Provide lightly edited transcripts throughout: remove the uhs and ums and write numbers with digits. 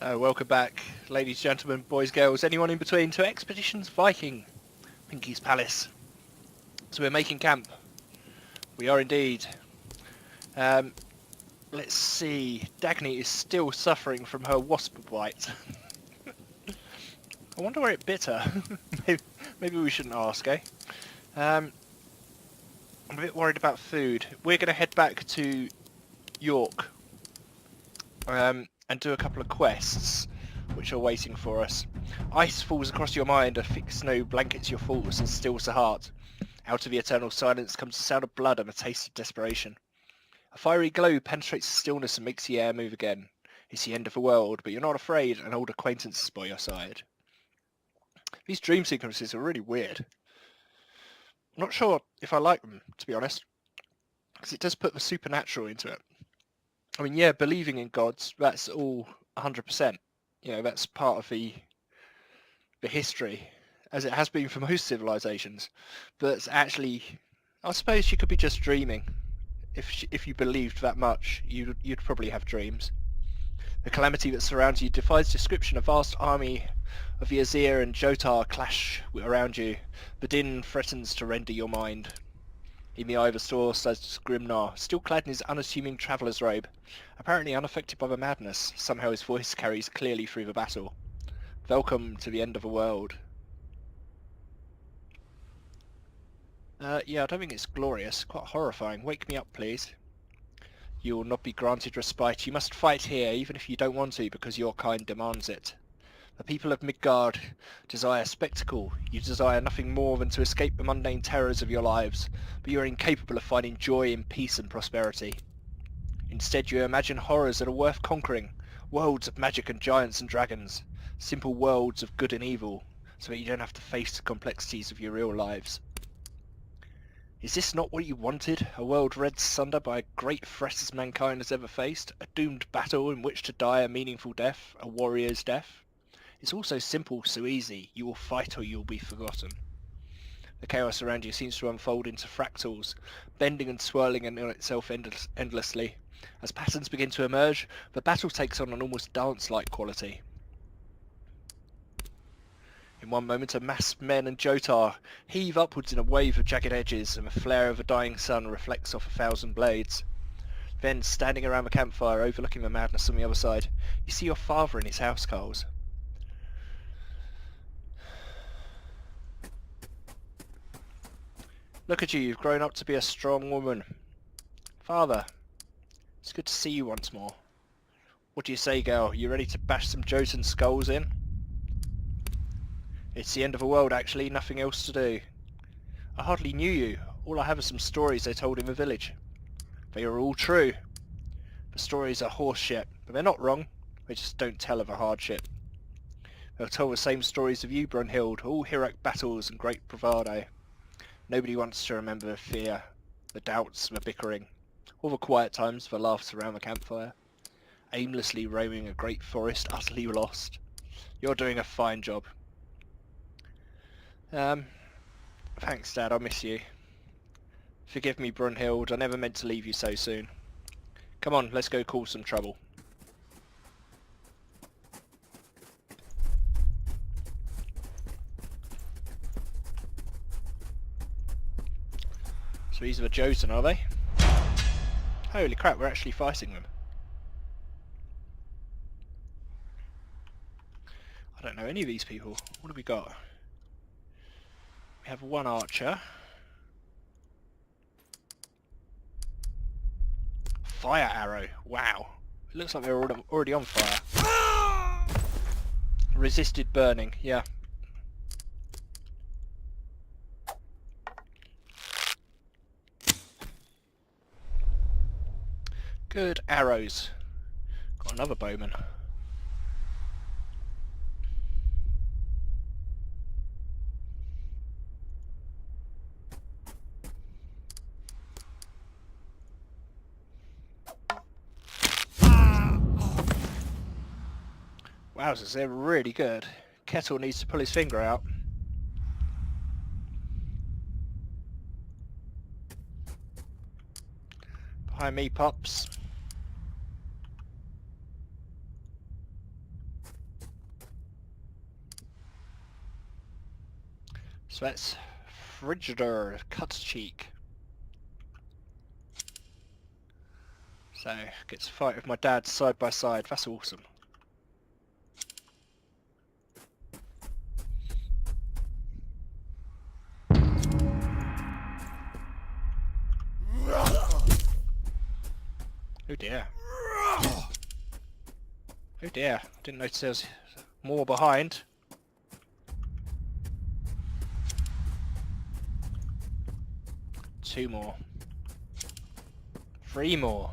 Welcome back, ladies, gentlemen, boys, girls, anyone in between, to Expeditions Viking, Pinky's Palace. So we're making camp. We are indeed. Let's see. Dagny is still suffering from her wasp bite. I wonder where it bit her. maybe we shouldn't ask, eh? I'm a bit worried about food. We're going to head back to York and do a couple of quests which are waiting for us. Ice falls across your mind, a thick snow blankets your thoughts and stills the heart. Out of the eternal silence comes the sound of blood and a taste of desperation. A fiery glow penetrates the stillness and makes the air move again. It's the end of the world, but you're not afraid, an old acquaintance is by your side. These dream sequences are really weird. I'm not sure if I like them, to be honest, because it does put the supernatural into it. I mean, yeah, believing in gods, that's all 100%. You know, that's part of the history, as it has been for most civilizations. But actually, I suppose you could be just dreaming. If you believed that much, you'd probably have dreams. The calamity that surrounds you defies description. A vast army of the Azir and Jotar clash around you. The din threatens to render your mind. In the eye of the storm stands Grimnar, still clad in his unassuming traveller's robe. Apparently unaffected by the madness, somehow his voice carries clearly through the battle. Welcome to the end of the world. Yeah, I don't think it's glorious. Quite horrifying. Wake me up, please. You will not be granted respite. You must fight here, even if you don't want to, because your kind demands it. The people of Midgard desire spectacle. You desire nothing more than to escape the mundane terrors of your lives, but you are incapable of finding joy in peace and prosperity. Instead, you imagine horrors that are worth conquering, worlds of magic and giants and dragons, simple worlds of good and evil, so that you don't have to face the complexities of your real lives. Is this not what you wanted? A world red asunder by a great threat as mankind has ever faced? A doomed battle in which to die a meaningful death? A warrior's death? It's all so simple, so easy. You will fight or you will be forgotten. The chaos around you seems to unfold into fractals, bending and swirling in itself endlessly. As patterns begin to emerge, the battle takes on an almost dance-like quality. In one moment, a mass of men and Jotar heave upwards in a wave of jagged edges, and the flare of a dying sun reflects off 1,000 blades. Then, standing around the campfire, overlooking the madness on the other side, you see your father in his housecoals. Look at you, you've grown up to be a strong woman. Father, it's good to see you once more. What do you say, girl? You ready to bash some Jotun skulls in? It's the end of the world, actually. Nothing else to do. I hardly knew you. All I have are some stories they told in the village. They are all true. The stories are horse shit, but they're not wrong. They just don't tell of a hardship. They'll tell the same stories of you, Brunhild, all heroic battles and great bravado. Nobody wants to remember the fear, the doubts, the bickering, all the quiet times, the laughs around the campfire, aimlessly roaming a great forest, utterly lost. You're doing a fine job. Thanks, Dad, I miss you. Forgive me, Brunhild, I never meant to leave you so soon. Come on, let's go cause some trouble. So these are the Jotun, are they? Holy crap, we're actually fighting them. I don't know any of these people. What have we got? We have one archer. Fire arrow. Wow. It looks like they're already on fire. Resisted burning. Yeah. Good arrows. Got another bowman. Wowzers, they're really good. Kettle needs to pull his finger out. Behind me, Pops. So that's Frigidaire, cut cheek. So, gets to fight with my dad side by side. That's awesome. Oh dear. Oh dear. Didn't notice there was more behind. Two more. Three more.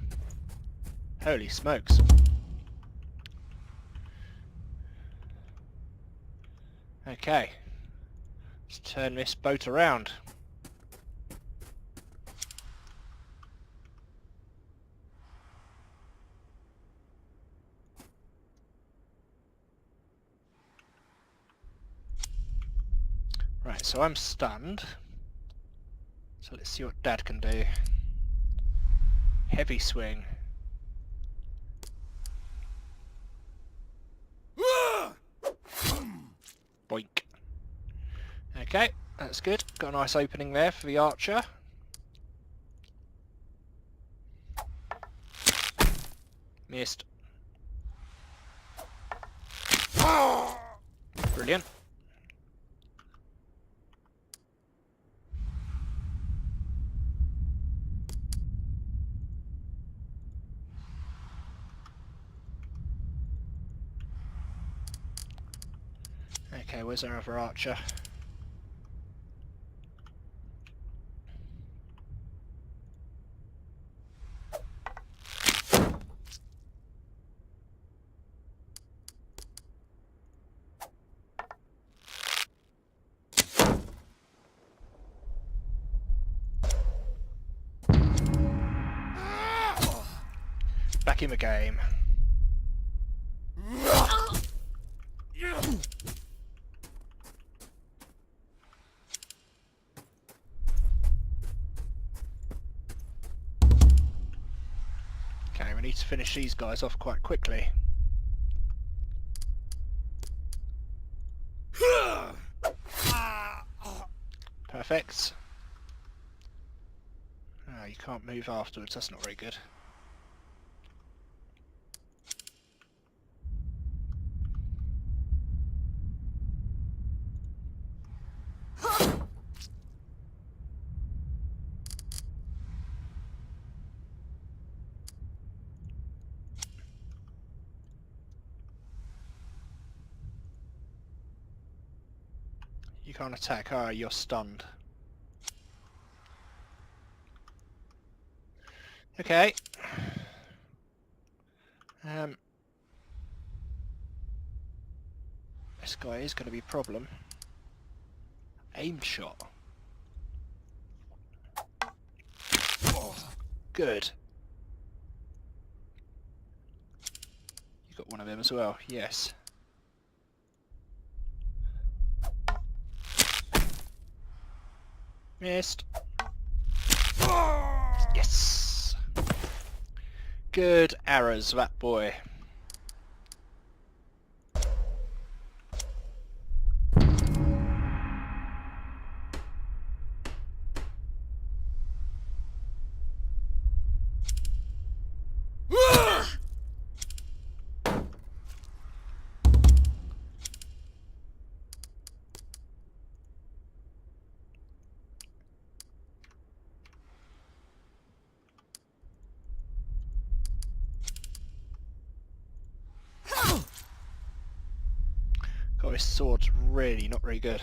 Holy smokes. Okay. Let's turn this boat around. Right, so I'm stunned. So let's see what Dad can do. Heavy swing. Boink. Okay, that's good. Got a nice opening there for the archer. Missed. Brilliant. Okay, where's our other archer? Back in the game. Okay, we need to finish these guys off quite quickly. Perfect. Oh, you can't move afterwards, that's not very good. You can't attack, oh, you're stunned. Okay. This guy is going to be a problem. Aim shot. Good. You got one of them as well, yes. Missed. Yes. Good arrows, that boy. God, this sword's really not very good.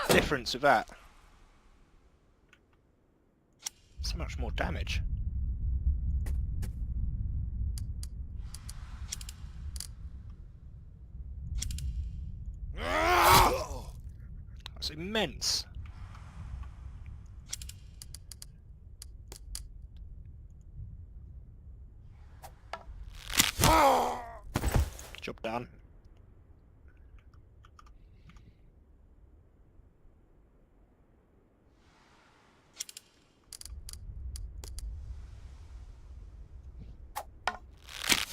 The difference with that. So much more damage. That's immense. Job done.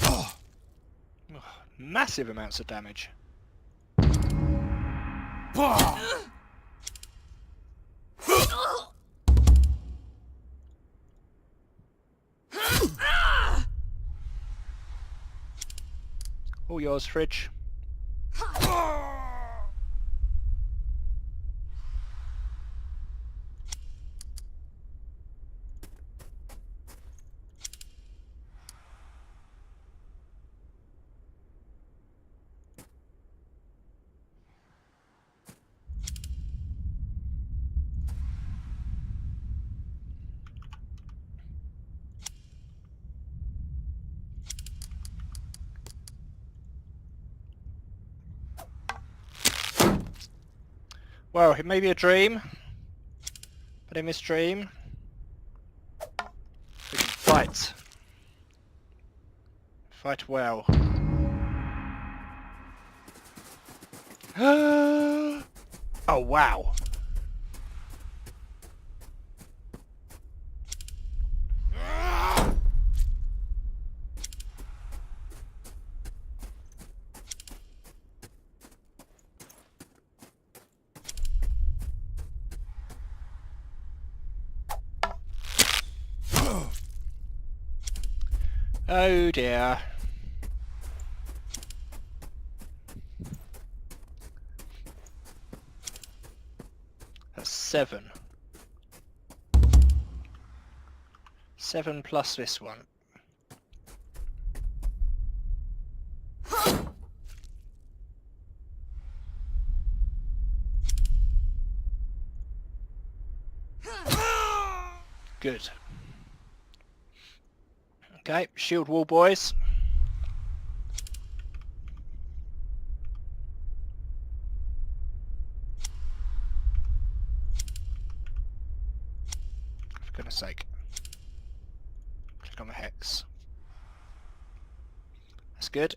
Oh, massive amounts of damage. All yours, Fridge. Well, it may be a dream, but in this dream, we can fight. Fight well. Oh, wow. Oh dear. That's 7. 7 plus this one. Good. Okay, shield wall, boys. For goodness sake. Click on the hex. That's good.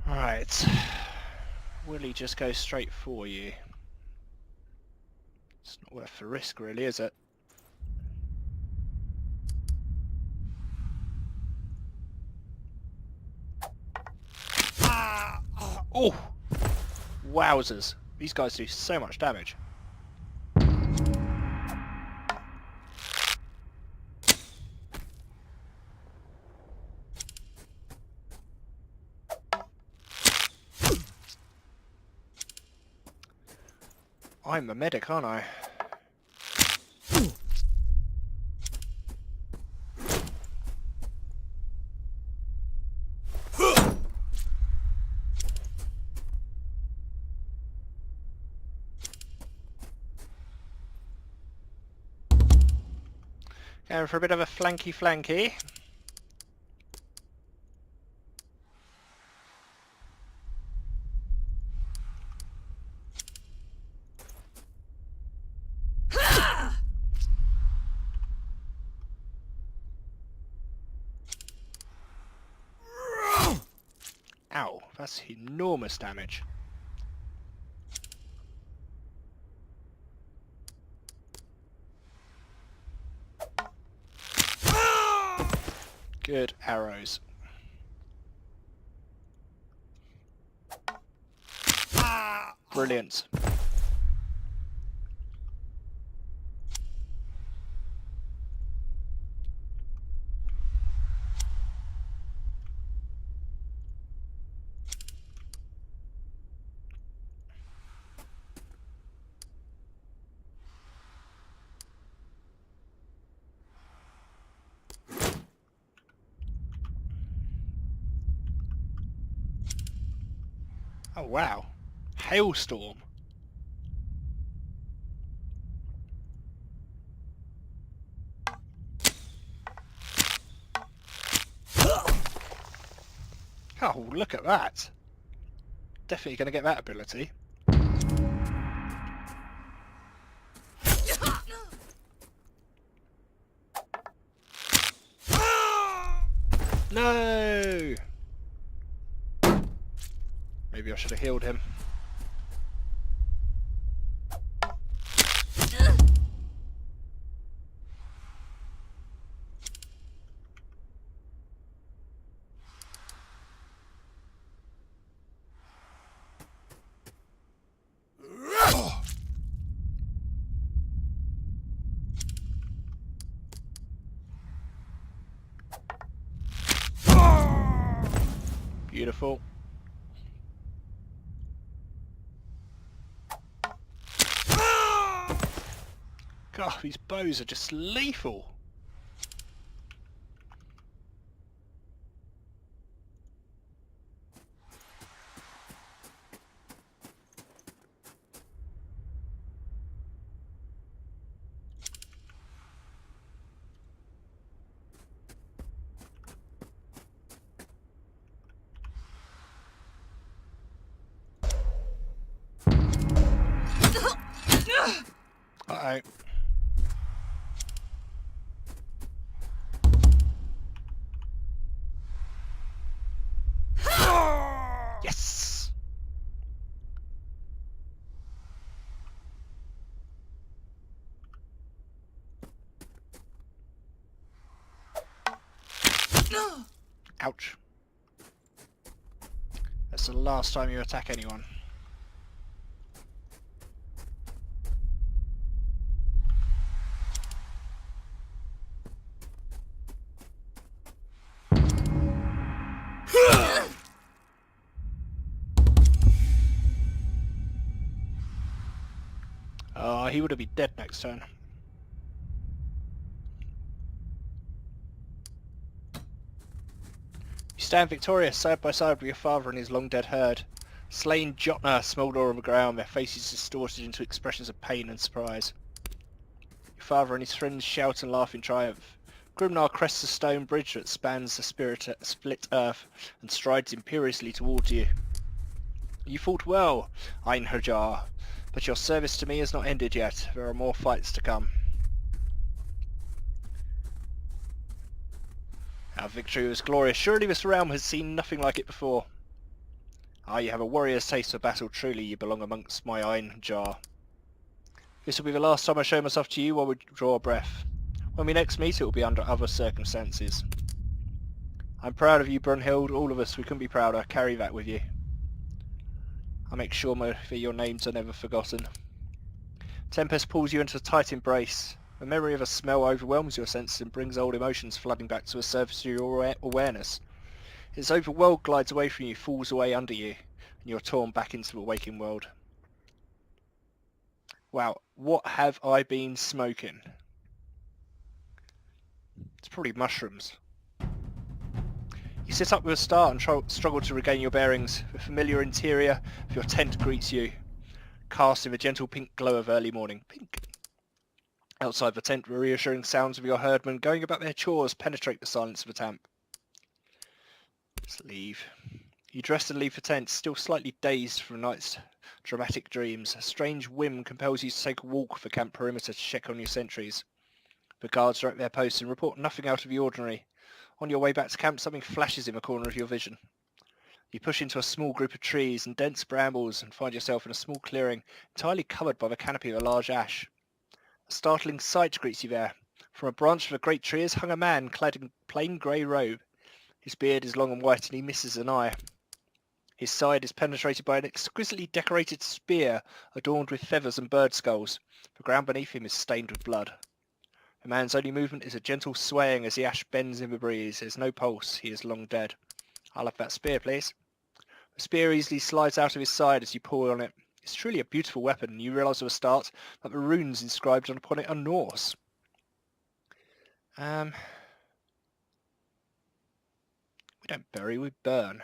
Right. Will he just go straight for you? It's not worth the risk, really, is it? Oh! Wowzers. These guys do so much damage. I'm the medic, aren't I? Going for a bit of a flanky. Ow, that's enormous damage. Good arrows. Brilliant. Oh wow. Hailstorm. Oh, look at that. Definitely going to get that ability. No! Maybe I should have healed him. Beautiful. God, these bows are just lethal. Uh-oh. Yes! Ouch. That's the last time you attack anyone. Oh, he would have been dead next turn. You stand victorious side by side with your father and his long-dead herd. Slain Jotnar smoulder on the ground, their faces distorted into expressions of pain and surprise. Your father and his friends shout and laugh in triumph. Grimnar crests a stone bridge that spans the split earth and strides imperiously towards you. You fought well, Einherjar, but your service to me has not ended yet. There are more fights to come. Our victory was glorious. Surely this realm has seen nothing like it before. Ah, you have a warrior's taste for battle. Truly, you belong amongst my Einherjar. This will be the last time I show myself to you while we draw a breath. When we next meet, it will be under other circumstances. I'm proud of you, Brunhild. All of us, we couldn't be prouder. Carry that with you. I'll make sure that your names are never forgotten. Tempest pulls you into a tight embrace. The memory of a smell overwhelms your senses and brings old emotions flooding back to the surface of your awareness. Its overworld glides away from you, falls away under you, and you're torn back into the waking world. Wow, what have I been smoking? It's probably mushrooms. You sit up with a start and struggle to regain your bearings. The familiar interior of your tent greets you, cast in the gentle pink glow of early morning. Pink. Outside the tent, the reassuring sounds of your herdmen going about their chores penetrate the silence of the camp. Let's leave. You dress and leave the tent, still slightly dazed from the night's dramatic dreams. A strange whim compels you to take a walk the camp perimeter to check on your sentries. The guards are at their posts and report nothing out of the ordinary. On your way back to camp, something flashes in the corner of your vision. You push into a small group of trees and dense brambles and find yourself in a small clearing entirely covered by the canopy of a large ash. A startling sight greets you there. From a branch of a great tree is hung a man clad in plain grey robe. His beard is long and white and he misses an eye. His side is penetrated by an exquisitely decorated spear adorned with feathers and bird skulls. The ground beneath him is stained with blood. The man's only movement is a gentle swaying as the ash bends in the breeze. There's no pulse. He is long dead. I'll have that spear, please. The spear easily slides out of his side as you pull on it. It's truly a beautiful weapon, and you realise with a start that the runes inscribed upon it are Norse. We don't bury, we burn.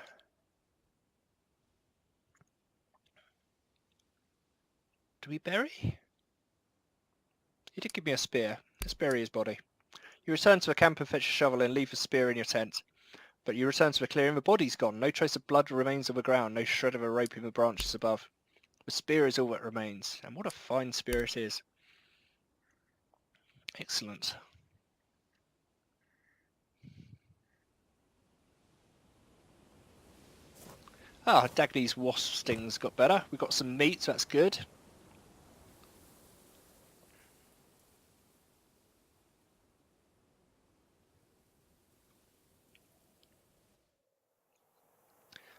Do we bury? He did give me a spear. Let's bury his body. You return to the camp and fetch a shovel and leave the spear in your tent. But you return to the clearing, the body's gone. No trace of blood remains on the ground, no shred of a rope in the branches above. The spear is all that remains, and what a fine spear it is. Excellent. Ah, Dagny's wasp stings got better. We got some meat, so that's good.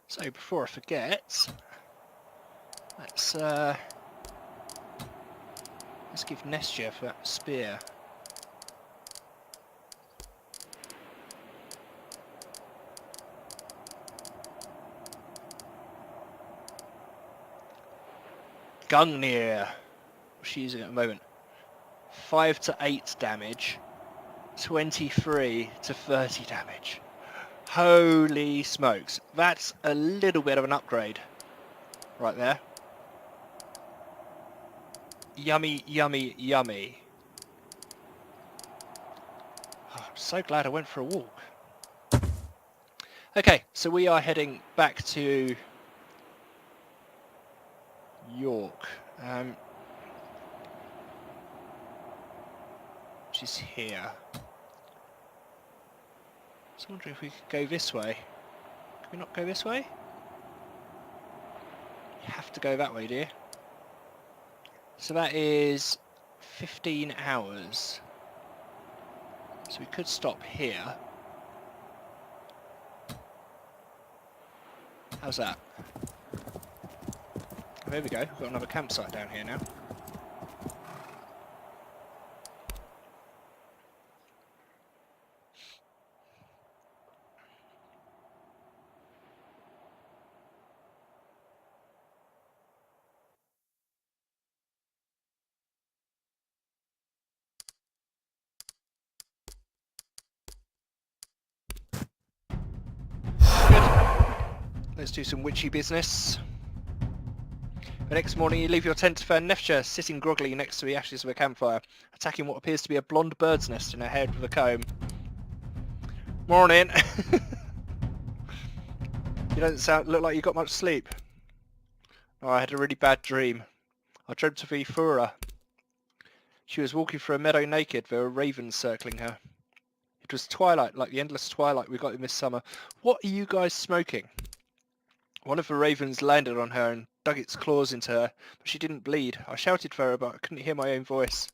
So before I forget, let's give Nestjev that spear. Gungnir. What's she using at the moment? 5 to 8 damage, 23 to 30 damage. Holy smokes. That's a little bit of an upgrade right there. Yummy, yummy, yummy. Oh, I'm so glad I went for a walk. Okay, so we are heading back to York, which is here. So I'm wondering if we could go this way. Can we not go this way? You have to go that way, dear. So that is 15 hours. So we could stop here. How's that? Oh, there we go. We've got another campsite down here now. Let's do some witchy business. The next morning you leave your tent to find Nefcha sitting groggily next to the ashes of a campfire, attacking what appears to be a blonde bird's nest in her head with a comb. Morning! You don't look like you got much sleep. Oh, I had a really bad dream. I dreamt of Ifura. She was walking through a meadow naked, there were ravens circling her. It was twilight, like the endless twilight we got in this summer. What are you guys smoking? One of the ravens landed on her and dug its claws into her, but she didn't bleed. I shouted for her, but I couldn't hear my own voice.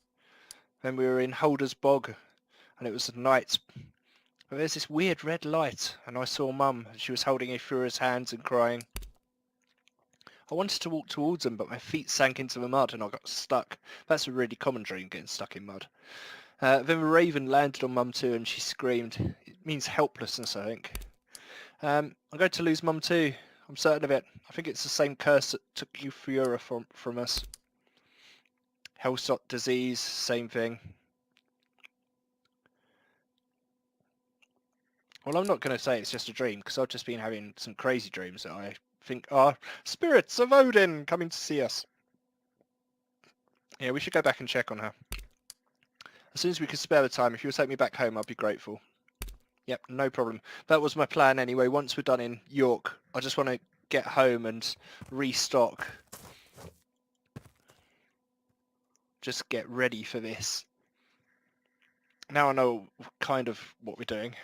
Then we were in Holder's Bog, and it was night. But there's this weird red light, and I saw Mum. She was holding Ifura's hands and crying. I wanted to walk towards them, but my feet sank into the mud and I got stuck. That's a really common dream, getting stuck in mud. Then the raven landed on Mum too, and she screamed. It means helplessness, I think. I'm going to lose Mum too. I'm certain of it. I think it's the same curse that took Euphura from us. Hellsot disease, same thing. Well, I'm not going to say it's just a dream, because I've just been having some crazy dreams that I think are spirits of Odin coming to see us. Yeah, we should go back and check on her. As soon as we can spare the time, if you'll take me back home, I'd be grateful. Yep, no problem. That was my plan anyway. Once we're done in York, I just want to get home and restock. Just get ready for this. Now I know kind of what we're doing.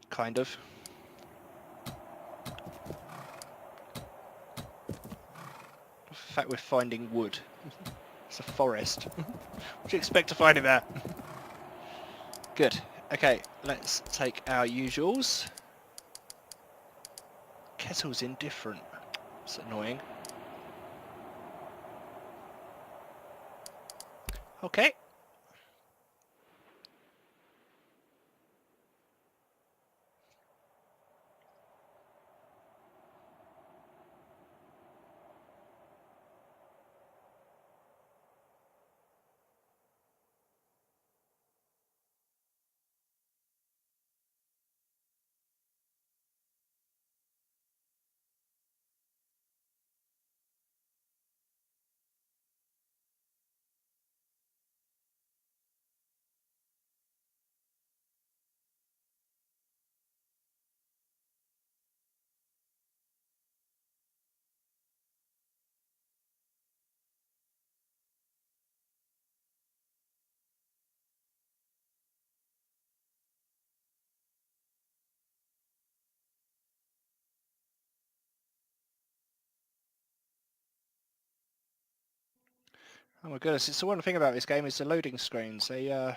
Kind of. The fact we're finding wood. It's a forest. What do you expect to find in there? Good. Okay, let's take our usuals. Kettle's indifferent. It's annoying. Okay. Oh my goodness, it's the one thing about this game is the loading screens. They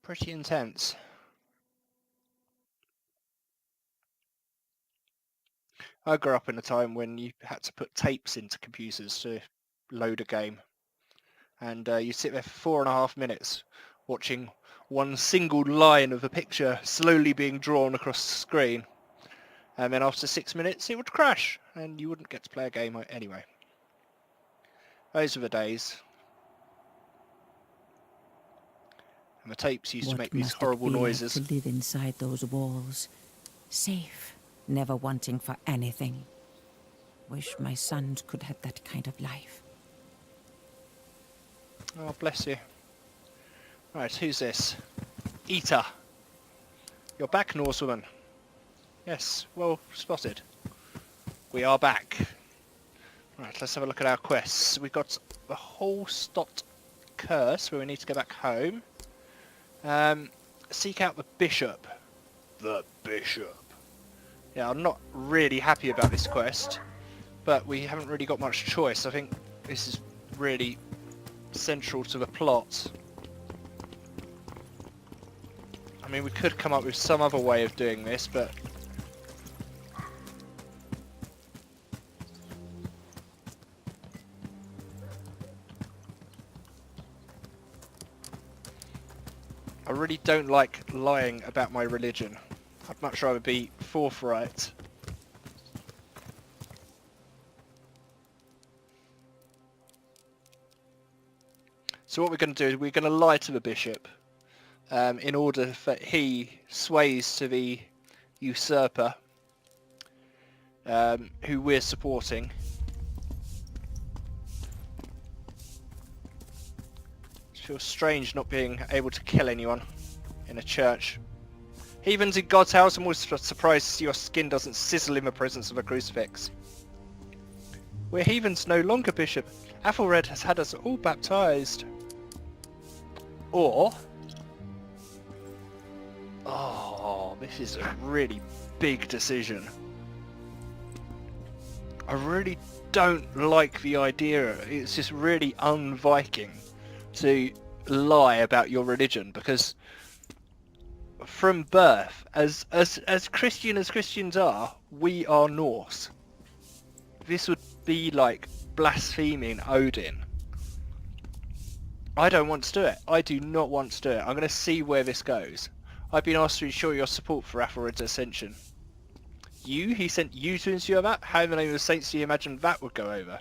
pretty intense. I grew up in a time when you had to put tapes into computers to load a game. And you sit there for 4.5 minutes watching one single line of a picture slowly being drawn across the screen. And then after 6 minutes it would crash and you wouldn't get to play a game anyway. Those were the days. And the tapes used to make these horrible noises. To live inside those walls, safe, never wanting for anything. Wish my sons could have that kind of life. Oh, bless you. Right, who's this? Eater. You're back, Norsewoman. Yes, well spotted. We are back. Right, let's have a look at our quests. We've got the Hallstatt Curse, where we need to go back home. Seek out the Bishop. The Bishop. Yeah, I'm not really happy about this quest, but we haven't really got much choice. I think this is really central to the plot. I mean, we could come up with some other way of doing this, but I really don't like lying about my religion. I'd much rather be forthright. So what we're going to do is we're going to lie to the bishop in order that he sways to the usurper who we're supporting. It feels strange not being able to kill anyone in a church. Heathens in God's house, I'm always surprised to see your skin doesn't sizzle in the presence of a crucifix. We're heathens no longer, Bishop. Athelred has had us all baptized. Or... oh, this is a really big decision. I really don't like the idea. It's just really un-Viking to lie about your religion, because from birth, as Christian as Christians are, we are Norse. This would be like blaspheming Odin. I don't want to do it. I do not want to do it. I'm going to see where this goes. I've been asked to ensure your support for Athelred's ascension. You? He sent you to ensure that? How in the name of the saints do you imagine that would go over?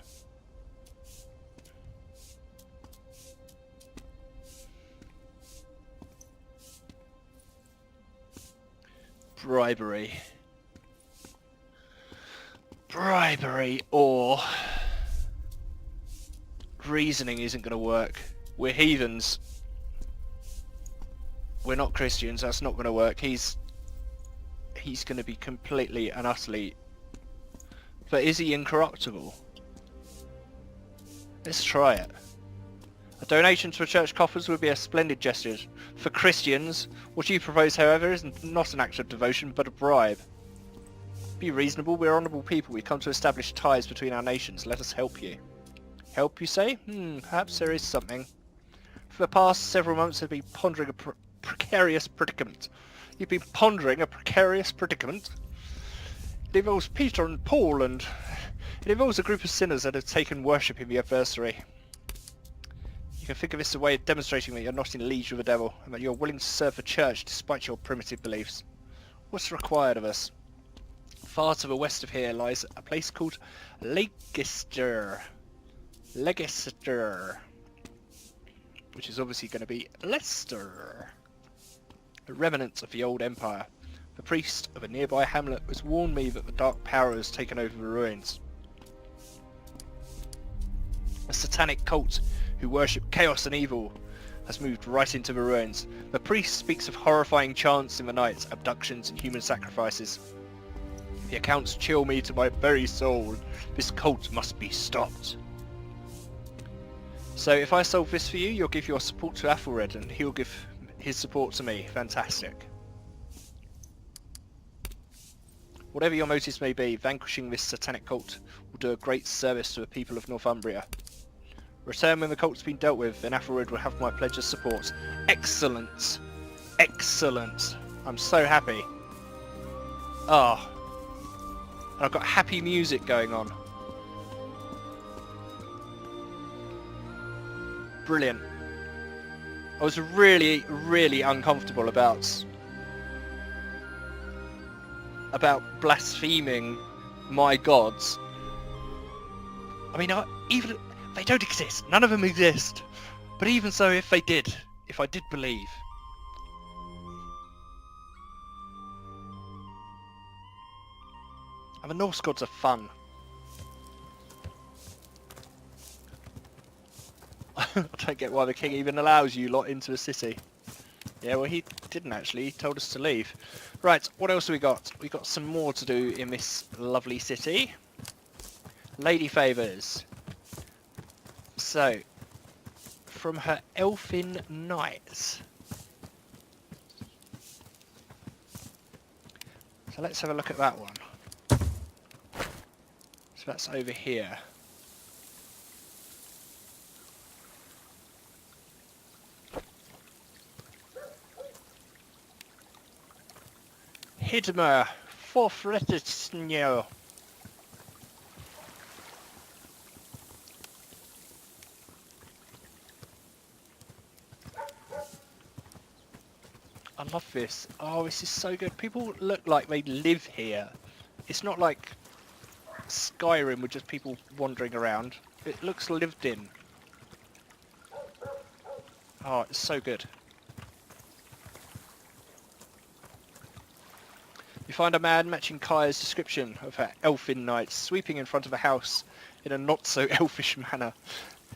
Bribery. Bribery or reasoning isn't going to work. We're heathens. We're not Christians. That's not going to work. He's going to be completely and utterly... but is he incorruptible? Let's try it. A donation to the church coffers would be a splendid gesture. For Christians, what you propose, however, is not an act of devotion, but a bribe. Be reasonable. We're honourable people. We come to establish ties between our nations. Let us help you. Help, you say? Perhaps there is something. For the past several months I've been pondering a precarious predicament. You've been pondering a precarious predicament? It involves Peter and Paul, and it involves a group of sinners that have taken worship in the adversary. You can think of this as a way of demonstrating that you're not in league with the devil, and that you're willing to serve the church despite your primitive beliefs. What's required of us? Far to the west of here lies a place called Leicester. Which is obviously going to be Leicester. A remnant of the old empire. The priest of a nearby hamlet has warned me that the dark power has taken over the ruins. A satanic cult who worship chaos and evil has moved right into the ruins. The priest speaks of horrifying chants in the night, abductions and human sacrifices. The accounts chill me to my very soul. This cult must be stopped. So if I solve this for you, you'll give your support to Athelred and he'll give his support to me. Fantastic. Whatever your motives may be, vanquishing this satanic cult will do a great service to the people of Northumbria. Return when the cult's been dealt with, and Athelred will have my pledge of support. Excellent. Excellent. I'm so happy. Ah. And I've got happy music going on. Brilliant. I was really, really uncomfortable about blaspheming my gods. I mean, even they don't exist. None of them exist. But even so, if they did, if I did believe, and the Norse gods are fun. I don't get why the king even allows you lot into a city. Yeah, well, he didn't actually. He told us to leave. Right, what else have we got? We got some more to do in this lovely city. Lady favours. So, from her elfin knights. So let's have a look at that one. So that's over here. Hidmer, Forfretetsnjo. I love this. Oh, this is so good. People look like they live here. It's not like Skyrim with just people wandering around. It looks lived in. Oh, it's so good. You find a man matching Kaya's description of her elfin knights sweeping in front of a house in a not-so-elfish manner.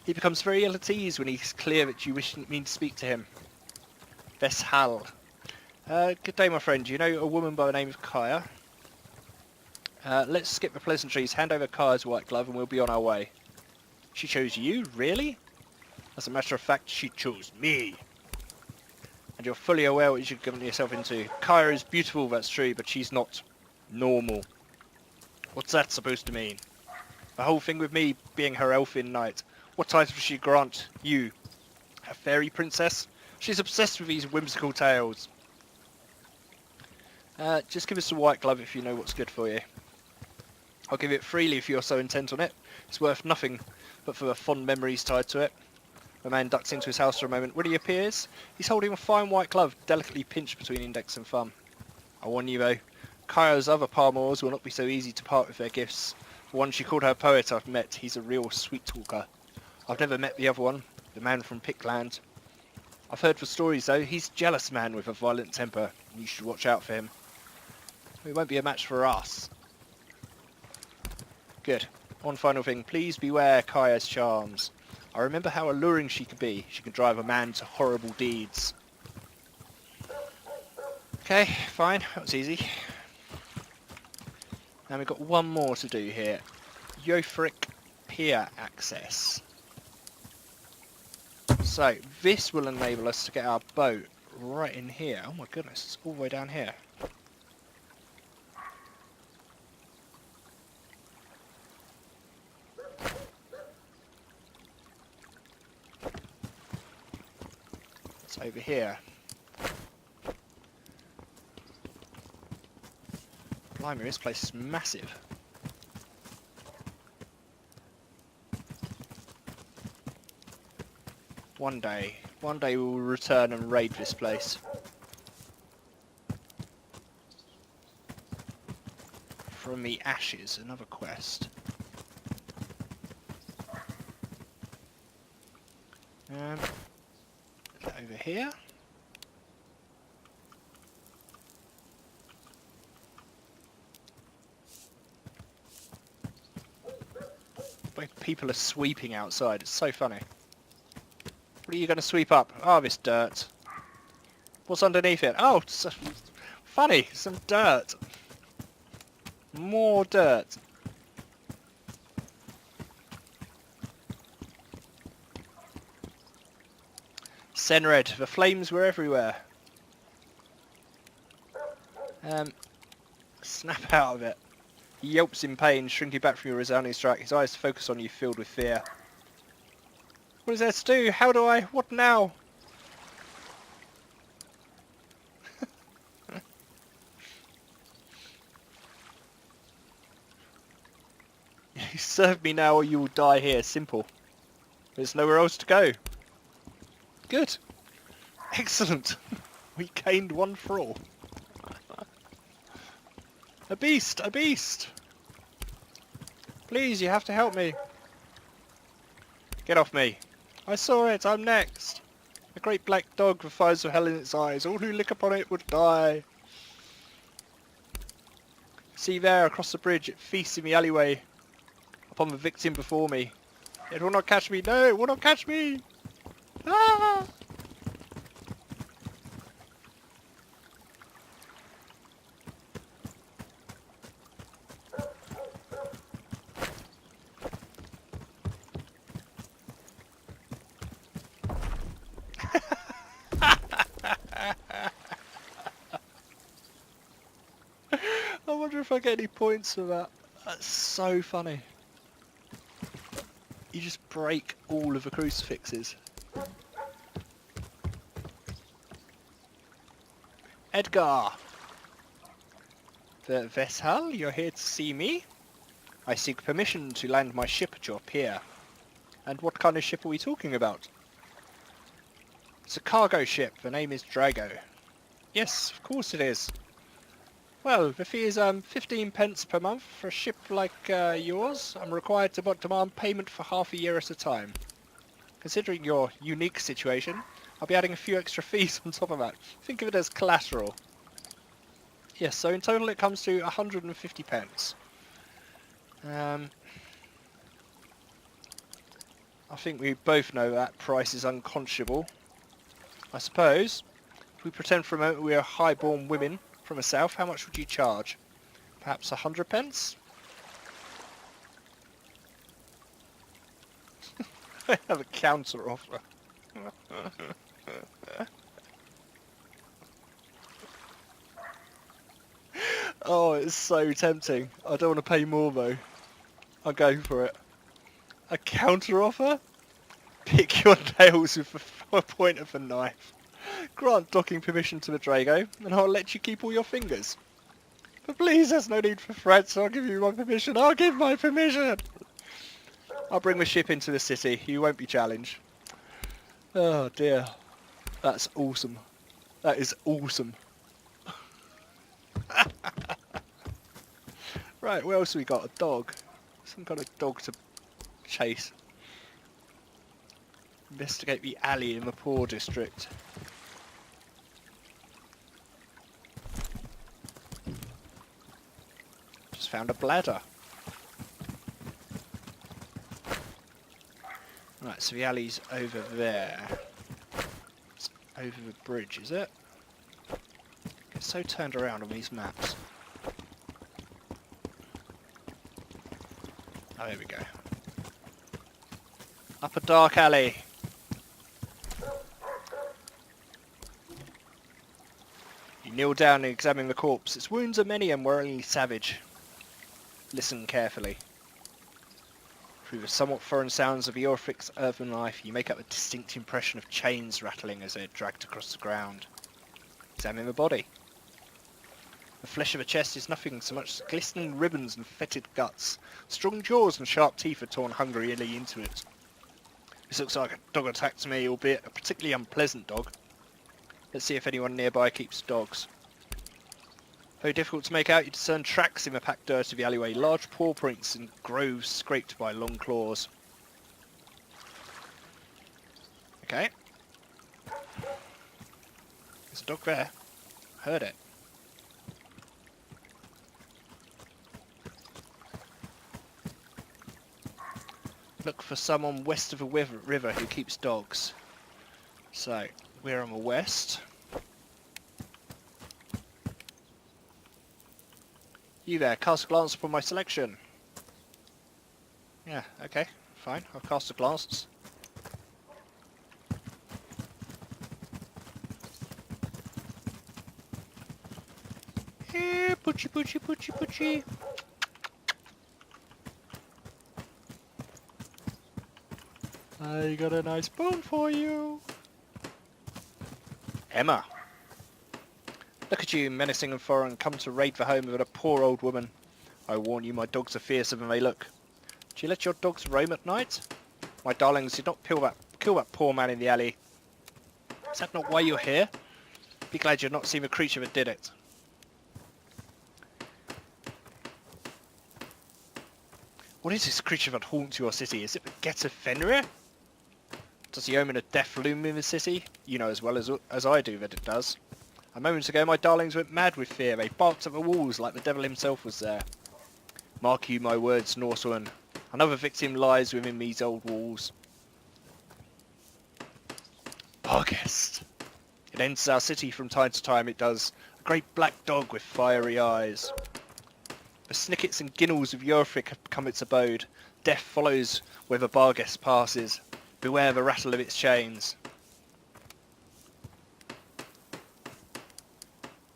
He becomes very ill at ease when he's clear that you mean to speak to him. Veshal. Good day, my friend. You know a woman by the name of Kaya? Let's skip the pleasantries, hand over Kaya's white glove, and we'll be on our way. She chose you? Really? As a matter of fact, she chose me. And you're fully aware what you've given yourself into. Kaya is beautiful, that's true, but she's not normal. What's that supposed to mean? The whole thing with me being her elfin knight. What title does she grant you? A fairy princess? She's obsessed with these whimsical tales. Just give us a white glove if you know what's good for you. I'll give it freely if you're so intent on it. It's worth nothing but for the fond memories tied to it. The man ducks into his house for a moment. When he appears, he's holding a fine white glove, delicately pinched between index and thumb. I warn you though, Kaya's other paramours will not be so easy to part with their gifts. The one she called her poet I've met, he's a real sweet talker. I've never met the other one, the man from Pickland. I've heard the stories though, he's a jealous man with a violent temper. You should watch out for him. It won't be a match for us. Good. One final thing, please beware Kaya's charms. I remember how alluring she could be. She can drive a man to horrible deeds. Okay, fine. That was easy. Now we've got one more to do here. Yofric Pier access. So, this will enable us to get our boat right in here. Oh my goodness, it's all the way down here. It's over here. Blimey, this place is massive. One day we will return and raid this place. From the ashes, another quest. Is that over here? People are sweeping outside, it's so funny. What are you going to sweep up? Oh, this dirt. What's underneath it? Oh, funny, some dirt. More dirt. Senred, the flames were everywhere. Snap out of it. He yelps in pain, shrinking back from your resounding strike. His eyes focus on you, filled with fear. What is there to do? How do I? What now? You serve me now or you will die here. Simple. There's nowhere else to go. Good. Excellent. We gained one for all. A beast! A beast! Please, you have to help me. Get off me. I saw it. I'm next. A great black dog with fires of hell in its eyes. All who lick upon it would die. See there, across the bridge, it feasts in the alleyway upon the victim before me. It will not catch me. No, it will not catch me. Ah! I wonder if I get any points for that. That's so funny. You just break all of the crucifixes. Edgar! The vessel, you're here to see me? I seek permission to land my ship at your pier. And what kind of ship are we talking about? It's a cargo ship. The name is Drago. Yes, of course it is. Well, the fee is 15 pence per month for a ship like yours. I'm required to demand payment for half a year at a time. Considering your unique situation, I'll be adding a few extra fees on top of that. Think of it as collateral. Yes, so in total it comes to 150 pence. I think we both know that price is unconscionable. I suppose, if we pretend for a moment we are high-born women from the south, how much would you charge? Perhaps 100 pence? I have a counter offer. Oh, it's so tempting. I don't want to pay more though. I'll go for it. A counter offer? Pick your nails with the point of the knife. Grant docking permission to the Drago, and I'll let you keep all your fingers. But please, there's no need for threats. I'll give you my permission. I'll give my permission. I'll bring the ship into the city. You won't be challenged. Oh dear. That's awesome. That is awesome. Right, what else have we got? A dog. Some kind of dog to chase. Investigate the alley in the poor district. Just found a bladder. Right, so the alley's over there. It's over the bridge, is it? It's so turned around on these maps. Oh, there we go. Up a dark alley. You kneel down and examine the corpse. Its wounds are many and worryingly savage. Listen carefully. Through the somewhat foreign sounds of Eorfic's urban life, you make up a distinct impression of chains rattling as they're dragged across the ground. Examine the body. The flesh of the chest is nothing so much as glistening ribbons and fetid guts. Strong jaws and sharp teeth are torn hungrily into it. This looks like a dog attacked me, albeit a particularly unpleasant dog. Let's see if anyone nearby keeps dogs. Very difficult to make out, you discern tracks in the packed dirt of the alleyway, large paw prints and grooves scraped by long claws. Okay. There's a dog there. Heard it. Look for someone west of the river who keeps dogs. So, we're on the west. You there, cast a glance upon my selection. Yeah, okay, fine, I'll cast a glance. Here, poochie, poochie, poochie, poochie. I got a nice bone for you. Emma. Look at you, menacing and foreign, come to raid the home of a poor old woman. I warn you, my dogs are fiercer than they look. Do you let your dogs roam at night? My darlings, did not kill that poor man in the alley. Is that not why you're here? Be glad you've not seen the creature that did it. What is this creature that haunts your city? Is it the Get of Fenrir? Does the omen of death loom in the city? You know as well as I do that it does. A moment ago my darlings went mad with fear. They barked at the walls like the devil himself was there. Mark you my words, Norsewoman. Another victim lies within these old walls. August. It enters our city from time to time, it does. A great black dog with fiery eyes. The snickets and ginnels of Yorfik have become its abode. Death follows where the Barguest passes. Beware the rattle of its chains.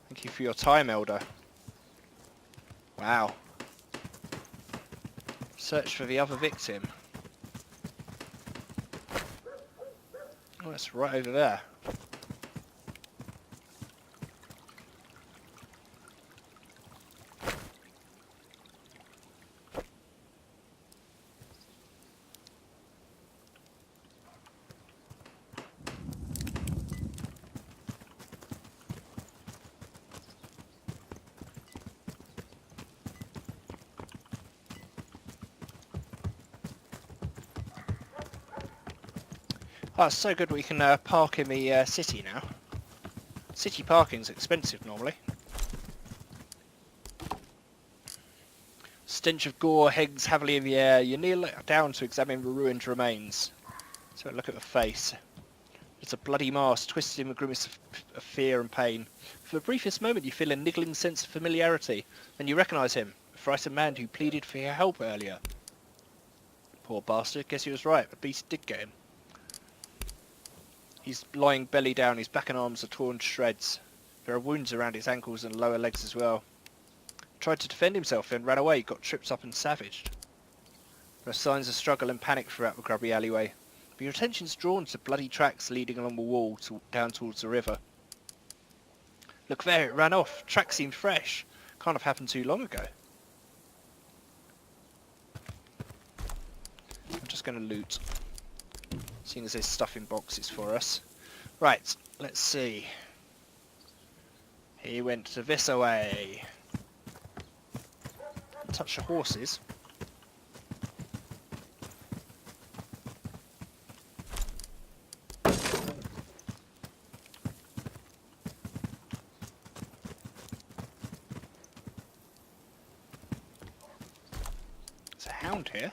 Thank you for your time, Elder. Wow. Search for the other victim. Oh, that's right over there. Oh, it's so good we can park in the city now. City parking's expensive normally. Stench of gore hangs heavily in the air. You kneel down to examine the ruined remains. So look at the face. It's a bloody mask twisted in the grimace of fear and pain. For the briefest moment you feel a niggling sense of familiarity. Then you recognise him, the frightened man who pleaded for your help earlier. Poor bastard, guess he was right. The beast did get him. He's lying belly down, his back and arms are torn to shreds. There are wounds around his ankles and lower legs as well. Tried to defend himself, then ran away, got tripped up and savaged. There are signs of struggle and panic throughout the grubby alleyway, but your attention's drawn to bloody tracks leading along the wall down towards the river. Look there, it ran off. Tracks seemed fresh. Can't have happened too long ago. I'm just going to loot. Seeing as there's stuff in boxes for us. Right, let's see. He went to this away. Touch the horses. There's a hound here.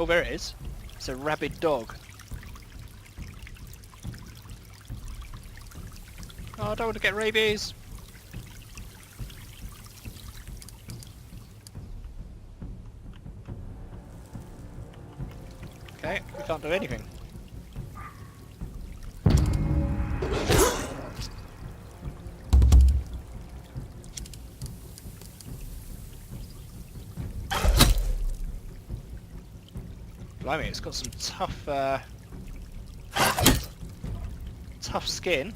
Oh, there it is. It's a rabid dog. Oh, I don't want to get rabies. Okay, we can't do anything. Blimey, it's got some tough skin.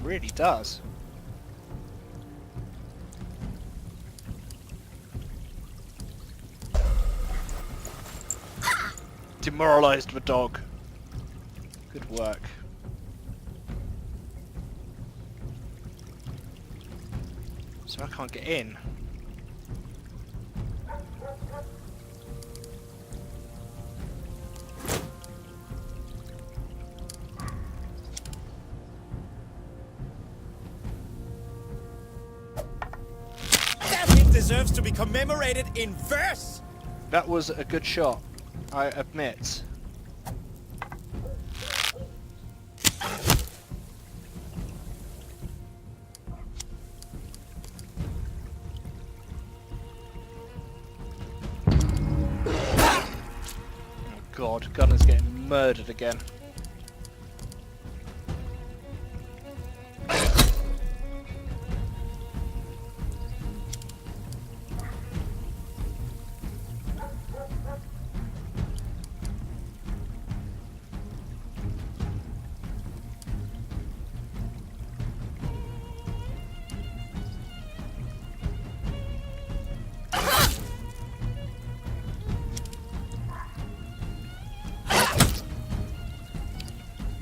Really does. Demoralized the dog. Good work. So I can't get in. Deserves to be commemorated in verse. That was a good shot, I admit. god, Gunner's getting murdered again.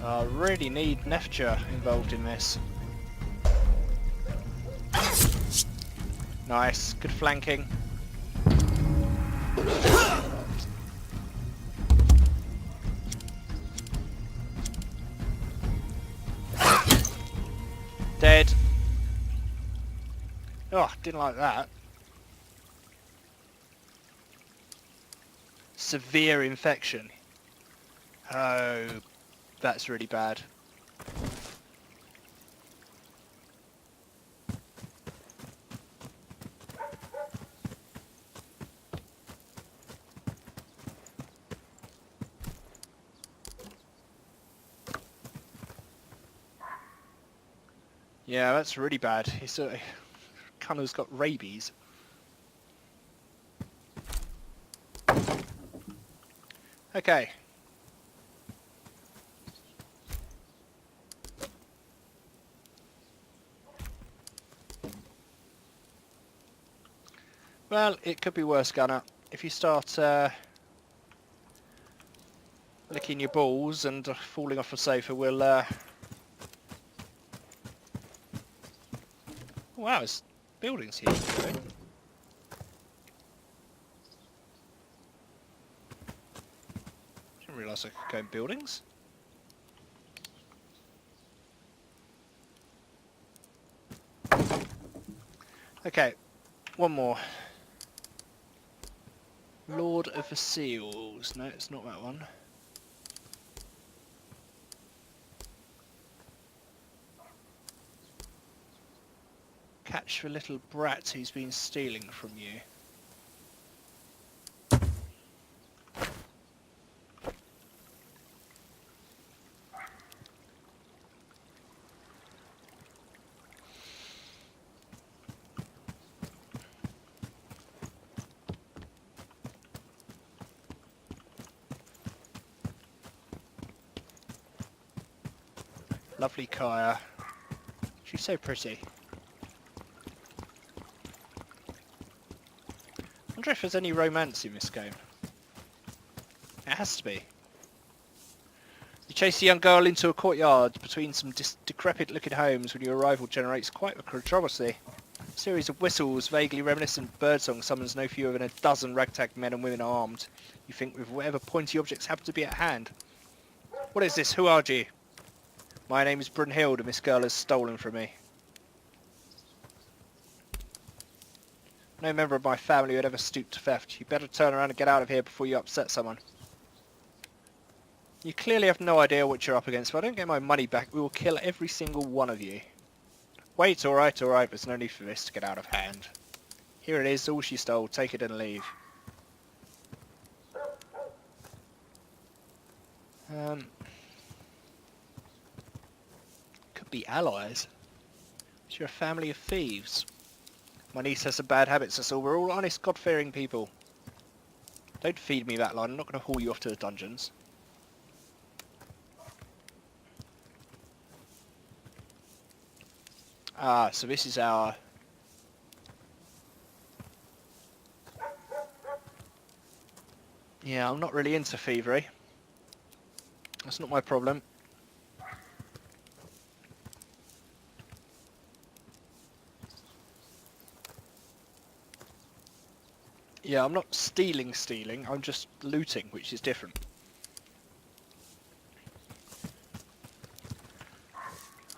I really need Nefcha involved in this. Nice, good flanking. Dead. Oh, didn't like that. Severe infection. Oh, that's really bad. Yeah, that's really bad. He's kind of's got rabies. Okay. Well, it could be worse, Gunner. If you start licking your balls and falling off a sofa, we'll... Wow, there's buildings here. Didn't realise I could go in buildings. Okay, one more. Lord of the Seals. No, it's not that one. Catch the little brat who's been stealing from you. Lovely Kaya. She's so pretty. I wonder if there's any romance in this game. It has to be. You chase a young girl into a courtyard between some decrepit-looking homes when your arrival generates quite a controversy. A series of whistles, vaguely reminiscent birdsong, summons no fewer than a dozen ragtag men and women armed. You think with whatever pointy objects happen to be at hand. What is this? Who are you? My name is Brunhilde and this girl has stolen from me. No member of my family would ever stoop to theft. You better turn around and get out of here before you upset someone. You clearly have no idea what you're up against. If I don't get my money back, we will kill every single one of you. Wait, alright, there's no need for this to get out of hand. Here it is, all she stole. Take it and leave. Could be allies. So you're a family of thieves. My niece has some bad habits, that's all. We're all honest, God-fearing people. Don't feed me that line. I'm not going to haul you off to the dungeons. Ah, so this is our... Yeah, I'm not really into thievery. That's not my problem. Yeah, I'm not stealing, I'm just looting, which is different.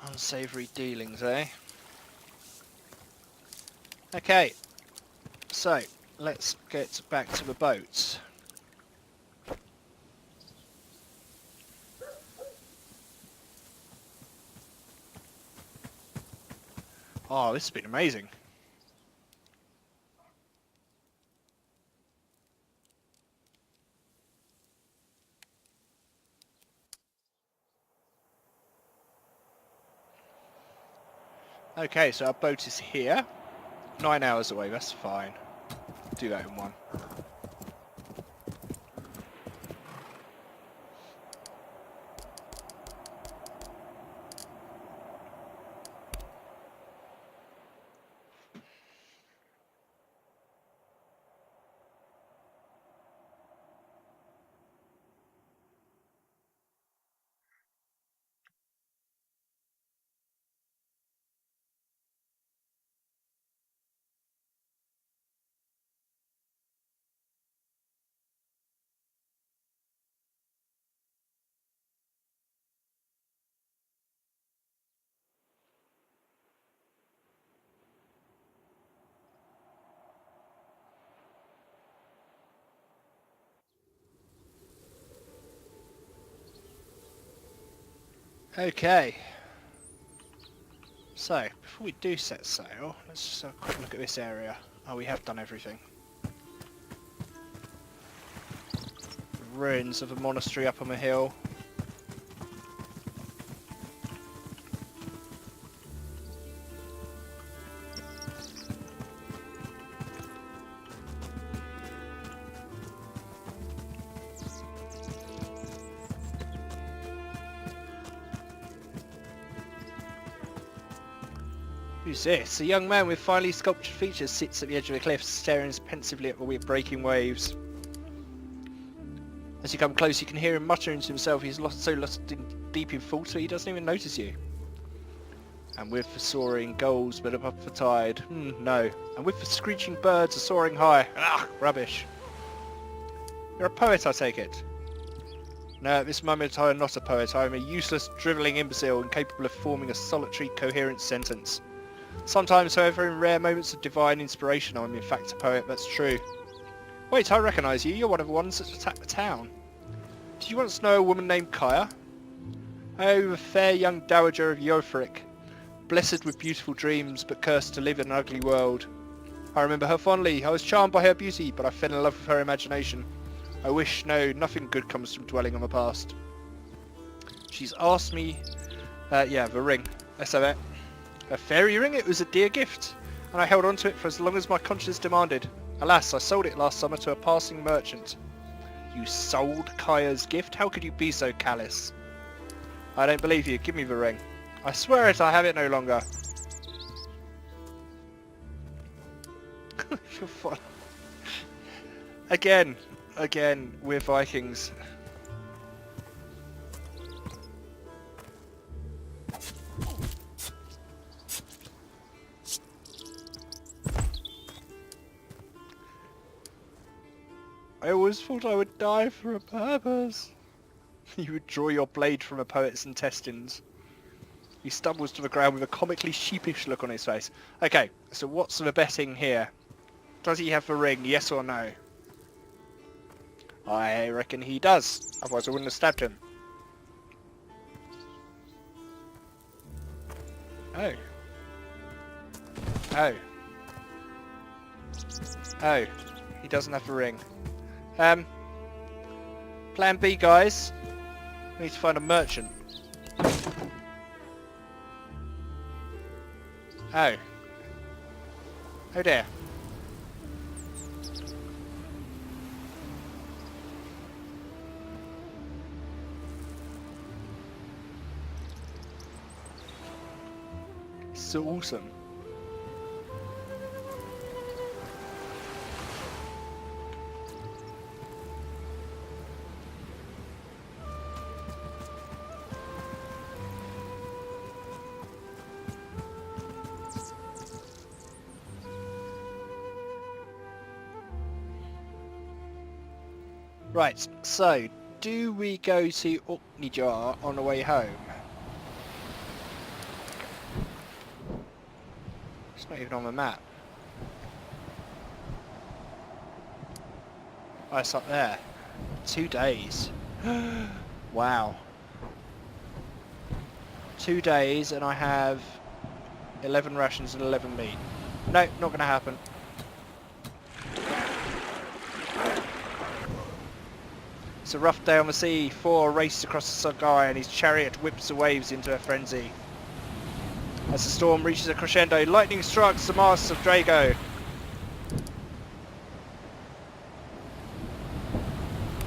Unsavoury dealings, eh? Okay, so let's get back to the boats. Oh, this has been amazing. Okay, so our boat is here. 9 hours away, that's fine. Do that in one. Okay. So, before we do set sail, let's just have a quick look at this area. Oh, we have done everything. Ruins of a monastery up on a hill. Who's this? A young man with finely sculptured features sits at the edge of the cliff, staring pensively at the breaking waves. As you come close, you can hear him muttering to himself. He's deep in thought, so he doesn't even notice you. And with the soaring gulls but above the tide, no. And with the screeching birds soaring high, rubbish. You're a poet, I take it? No, at this moment I am not a poet. I am a useless, drivelling imbecile, incapable of forming a solitary, coherent sentence. Sometimes, however, in rare moments of divine inspiration, I am in fact a poet, that's true. Wait, I recognise you. You're one of the ones that attacked the town. Did you once know a woman named Kaya? Oh, the fair young dowager of Yofric, blessed with beautiful dreams, but cursed to live in an ugly world. I remember her fondly. I was charmed by her beauty, but I fell in love with her imagination. I wish, no, nothing good comes from dwelling on the past. She's asked me... the ring. Let's have it. A fairy ring? It was a dear gift, and I held on to it for as long as my conscience demanded. Alas, I sold it last summer to a passing merchant. You sold Kaya's gift? How could you be so callous? I don't believe you. Give me the ring. I swear it, I have it no longer. You're fun. Again, we're Vikings. I always thought I would die for a purpose. You would draw your blade from a poet's intestines. He stumbles to the ground with a comically sheepish look on his face. Okay, so what's the betting here? Does he have the ring, yes or no? I reckon he does, otherwise I wouldn't have stabbed him. Oh. Oh. Oh. He doesn't have the ring. Plan B, guys. We need to find a merchant. Oh. Oh dear. So awesome. Right, so do we go to Orkneyjar on the way home? It's not even on the map. Oh, it's up there. 2 days. Wow. 2 days and I have 11 rations and 11 meat. No, not going to happen. It's a rough day on the sea. Thor races across the sky and his chariot whips the waves into a frenzy. As the storm reaches a crescendo, lightning strikes the masts of Drago.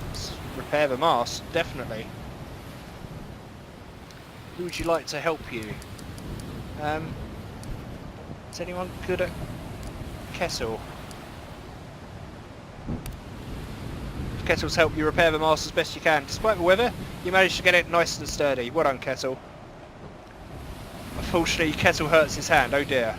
Let's repair the mast, definitely. Who would you like to help you? Is anyone good at Kessel? Kettle's help you repair the mast as best you can. Despite the weather, you managed to get it nice and sturdy. Well done, Kettle. Unfortunately, Kettle hurts his hand. Oh dear.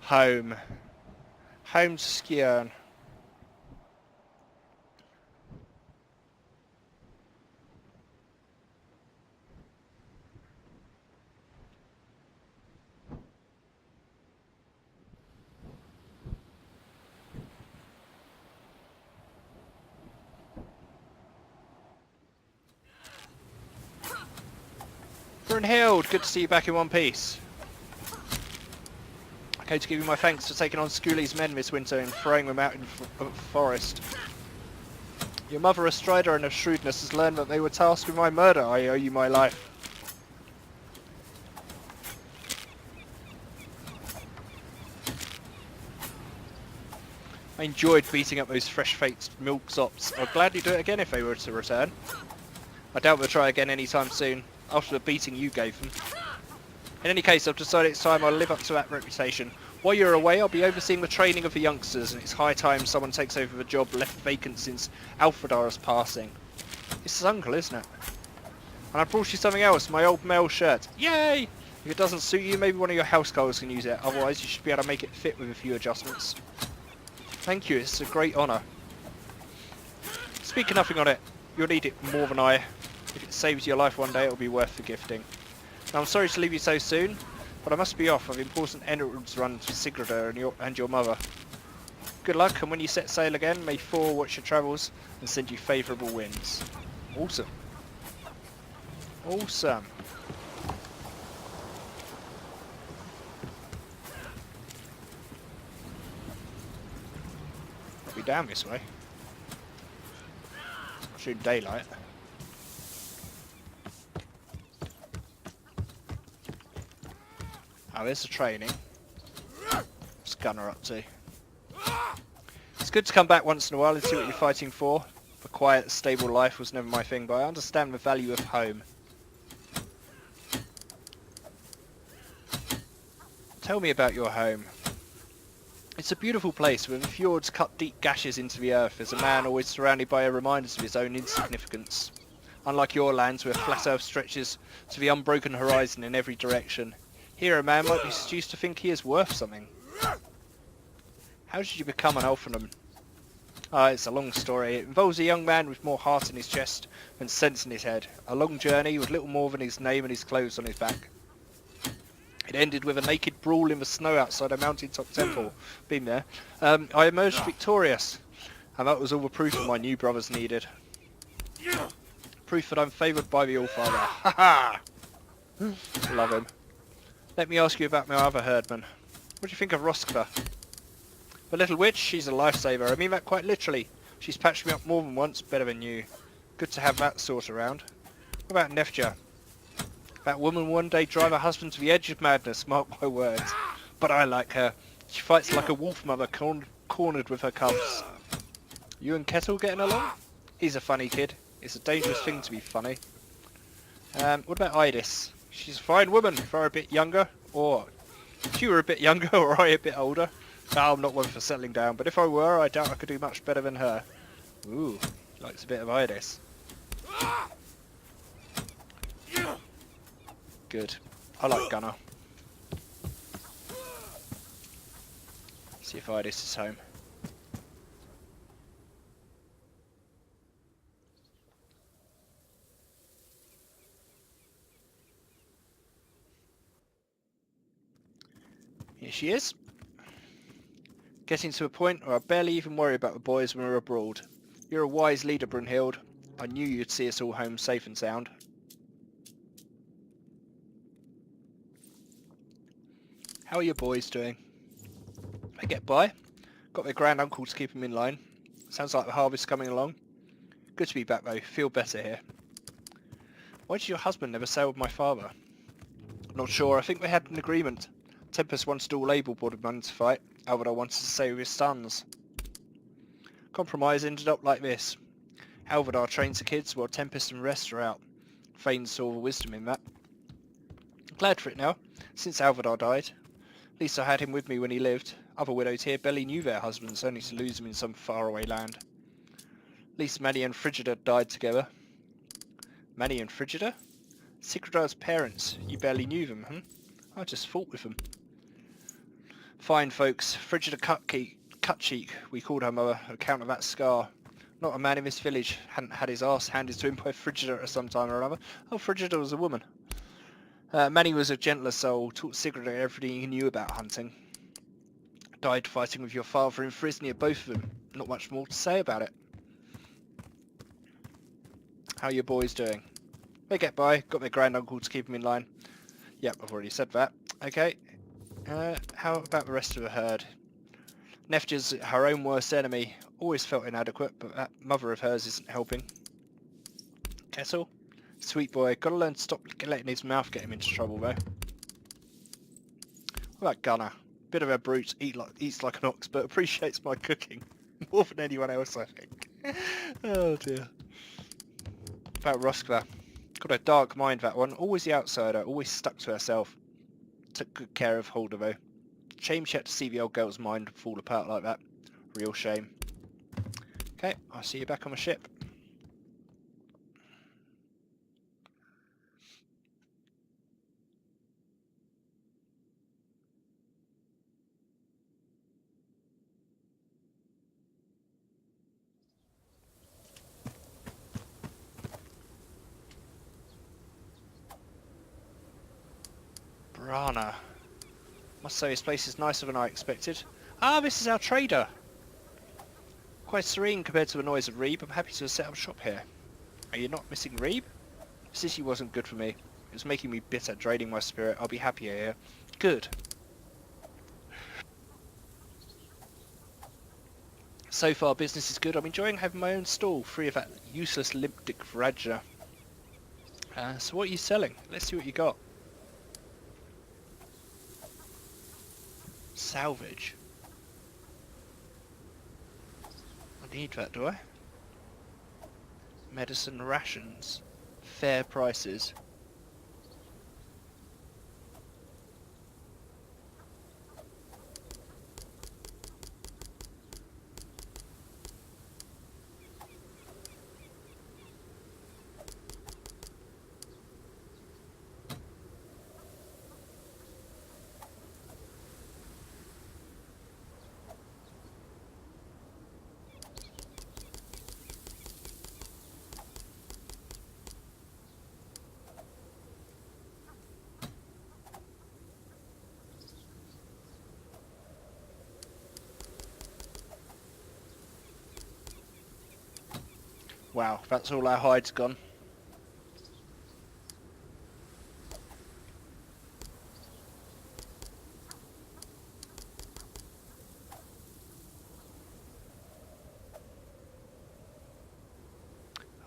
Home. Home to Skjern. Brunhild, good to see you back in one piece. I came to give you my thanks for taking on Scully's men this winter and throwing them out in the forest. Your mother, a strider and a shrewdness, has learned that they were tasked with my murder. I owe you my life. I enjoyed beating up those fresh-faced milksops. I'd gladly do it again if they were to return. I doubt we'll try again anytime soon, after the beating you gave them. In any case, I've decided it's time I live up to that reputation. While you're away, I'll be overseeing the training of the youngsters, and it's high time someone takes over the job left vacant since Alfredar's passing. It's his uncle, isn't it? And I brought you something else, my old mail shirt. Yay! If it doesn't suit you, maybe one of your housecarls can use it. Otherwise, you should be able to make it fit with a few adjustments. Thank you, it's a great honour. Speak of nothing on it. You'll need it more than I. If it saves your life one day, it'll be worth the gifting. Now, I'm sorry to leave you so soon, but I must be off. I've important errands runs for Sigrid and your mother. Good luck, and when you set sail again, may Thor watch your travels and send you favourable winds. Awesome. Awesome. I'll be down this way. Soon daylight. Oh, there's the training. What's Gunner up to? It's good to come back once in a while and see what you're fighting for. A quiet, stable life was never my thing, but I understand the value of home. Tell me about your home. It's a beautiful place where the fjords cut deep gashes into the earth. As a man always surrounded by reminders of his own insignificance. Unlike your lands where flat earth stretches to the unbroken horizon in every direction. Here a man might be seduced to think he is worth something. How did you become an Elfenham? It's a long story. It involves a young man with more heart in his chest than sense in his head. A long journey with little more than his name and his clothes on his back. It ended with a naked brawl in the snow outside a mountaintop temple. Been there. I emerged victorious. And that was all the proof my new brothers needed. Proof that I'm favoured by the Allfather. Ha ha! Love him. Let me ask you about my other herdman. What do you think of Roskva? The little witch, she's a lifesaver. I mean that quite literally. She's patched me up more than once, better than you. Good to have that sort around. What about Nefja? That woman one day drive her husband to the edge of madness, mark my words. But I like her. She fights like a wolf mother cornered with her cubs. You and Kettle getting along? He's a funny kid. It's a dangerous thing to be funny. What about Idis? She's a fine woman if I were a bit younger, or if you were a bit younger or I a bit older. No, I'm not one for settling down, but if I were, I doubt I could do much better than her. Ooh, likes a bit of Idis. Good. I like Gunner. See if Idis is home. Here she is. Getting to a point where I barely even worry about the boys when we're abroad. You're a wise leader, Brunhild. I knew you'd see us all home safe and sound. How are your boys doing? They get by. Got their granduncle to keep them in line. Sounds like the harvest's coming along. Good to be back though. Feel better here. Why did your husband never sail with my father? Not sure. I think they had an agreement. Tempest wanted all able-bodied men to fight. Alvadar wanted to sail with his sons. Compromise ended up like this. Alvadar trains the kids while Tempest and rest are out. Thane saw the wisdom in that. Glad for it now, since Alvadar died. At least I had him with me when he lived. Other widows here barely knew their husbands, only to lose them in some faraway land. At least Manny and Frigida died together. Manny and Frigida? Sigridar's parents. You barely knew them, I just fought with them. Fine folks. Frigida Cutcheek, we called her mother, on account of that scar. Not a man in this village hadn't had his arse handed to him by Frigida at some time or another. Oh, Frigida was a woman. Manny was a gentler soul, taught Sigrid everything he knew about hunting. Died fighting with your father in Frisnia, both of them. Not much more to say about it. How are your boys doing? They get by, got their granduncle to keep them in line. Yep, I've already said that. Okay. How about the rest of the herd? Nefja's her own worst enemy. Always felt inadequate, but that mother of hers isn't helping. Kessel? Sweet boy. Gotta learn to stop letting his mouth get him into trouble, though. What about Gunnar? Bit of a brute, eats like an ox, but appreciates my cooking. More than anyone else, I think. Oh, dear. About Roskva. Got a dark mind, that one. Always the outsider, always stuck to herself. Took good care of Holder, though. Shame she had to see the old girl's mind fall apart like that. Real shame. Okay, I'll see you back on the ship. Brana. Must say this place is nicer than I expected. Ah, this is our trader. Quite serene compared to the noise of Reeb. I'm happy to set up shop here. Are you not missing Reeb? The city wasn't good for me. It was making me bitter, draining my spirit. I'll be happier here. Good. So far, business is good. I'm enjoying having my own stall, free of that useless Limpdic Vraja. So what are you selling? Let's see what you got. Salvage. I need that, do I? Medicine rations. Fair prices. Wow, that's all our hides gone.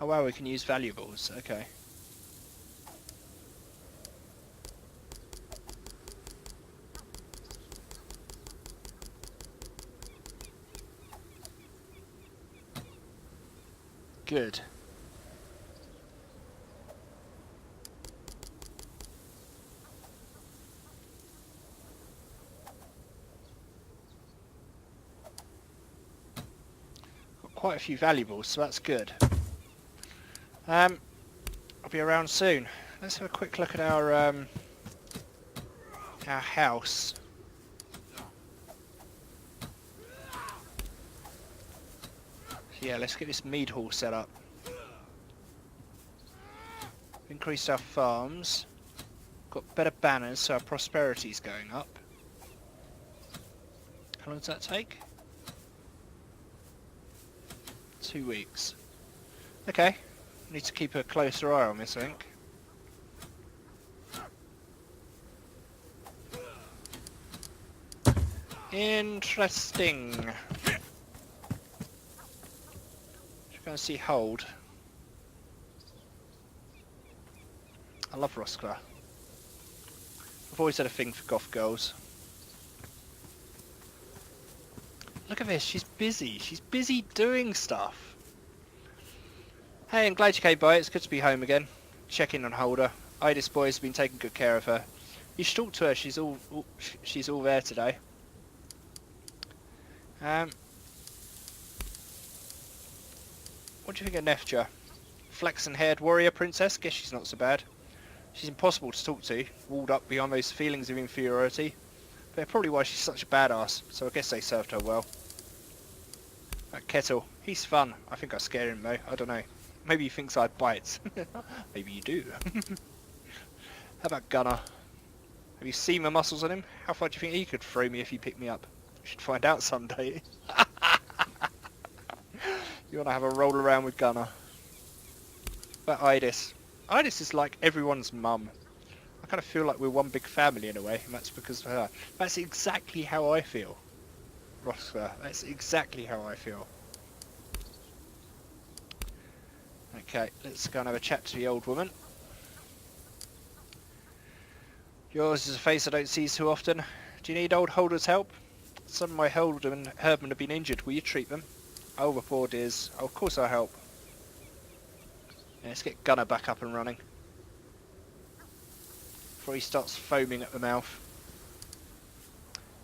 Oh wow, we can use valuables, okay. Good. Got quite a few valuables, so that's good. I'll be around soon. Let's have a quick look at our house. Yeah, let's get this mead hall set up. Increased our farms. Got better banners, so our prosperity's going up. How long does that take? 2 weeks. Okay. Need to keep a closer eye on this, I think. Interesting. Just going to see hold. I love Roskva. I've always had a thing for goth girls. Look at this, she's busy. She's busy doing stuff. Hey, I'm glad you came by. It's good to be home again. Check in on Holder. Idis boys have been taking good care of her. You should talk to her. She's all there today. What do you think of Neftja? Flaxen-haired warrior princess? Guess she's not so bad. She's impossible to talk to, walled up beyond those feelings of inferiority. But probably why she's such a badass, so I guess they served her well. That Kettle, he's fun. I think I scare him though, I don't know. Maybe he thinks I bite. Maybe you do. How about Gunnar? Have you seen the muscles on him? How far do you think he could throw me if he picked me up? We should find out someday. You want to have a roll around with Gunnar. But Idis. Idis is like everyone's mum. I kind of feel like we're one big family in a way, and that's because of her. That's exactly how I feel. Roskva, that's exactly how I feel. Okay, let's go and have a chat to the old woman. Yours is a face I don't see too often. Do you need old Holder's help? Some of my herdmen have been injured. Will you treat them? Overboard is. Oh, of course I'll help. Yeah, let's get Gunnar back up and running. Before he starts foaming at the mouth.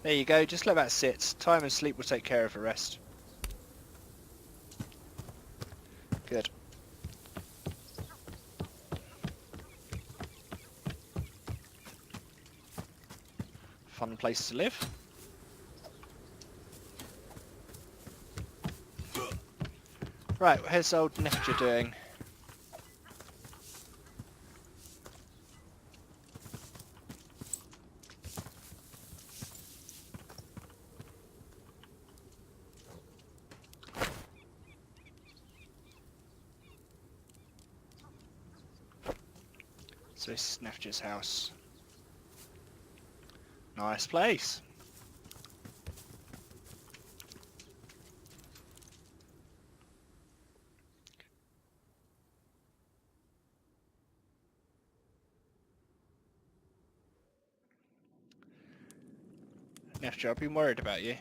There you go, just let that sit. Time and sleep will take care of the rest. Good. Fun place to live. Right, how's old Neftja doing? So this is Neftja's house. Nice place. Neftja, I've been worried about you.